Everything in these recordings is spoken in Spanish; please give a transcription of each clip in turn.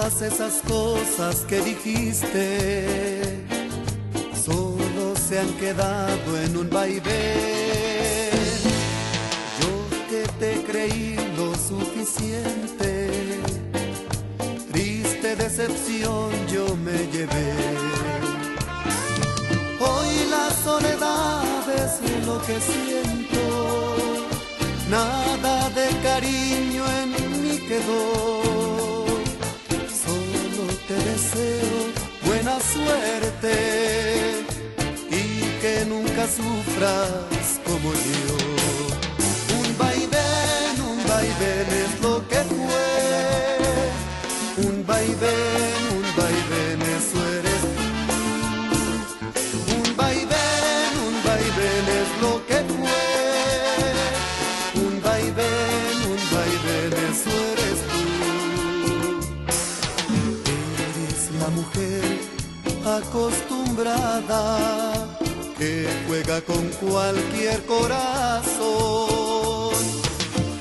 Todas esas cosas que dijiste solo se han quedado en un vaivén. Yo que te creí lo suficiente, triste decepción yo me llevé. Hoy la soledad es lo que siento, nada de cariño en mí quedó. Te deseo buena suerte y que nunca sufras como yo. Un vaivén es lo que fue. Un vaivén, eso eres tú. Un vaivén es lo que fue. Un vaivén, eso eres tú. La mujer acostumbrada que juega con cualquier corazón.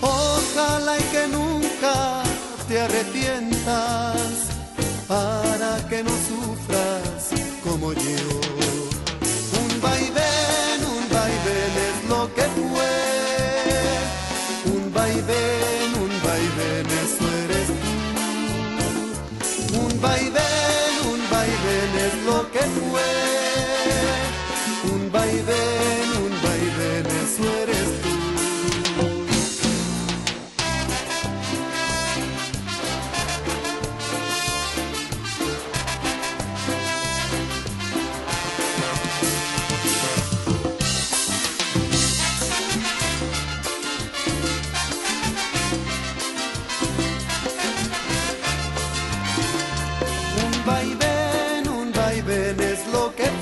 Ojalá y que nunca te arrepientas para que no sufras como yo. Un vaivén es lo que fue. Un vaivén, eso eres tú. Un vaivén es lo que fue. Un vaivén, eso eres tú. Un vaivén es lo que fue.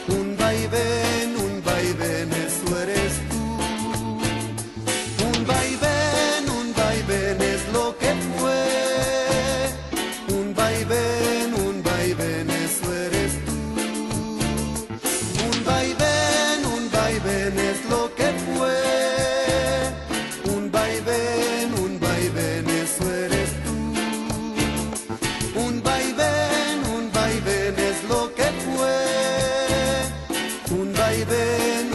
Un vaivén, eso eres tú. Un vaivén es lo que fue. Un vaivén, eso eres tú. Un vaivén es lo que fue. Un vaivén, eso eres tú. Un vaivén es lo que fue. Un vaivén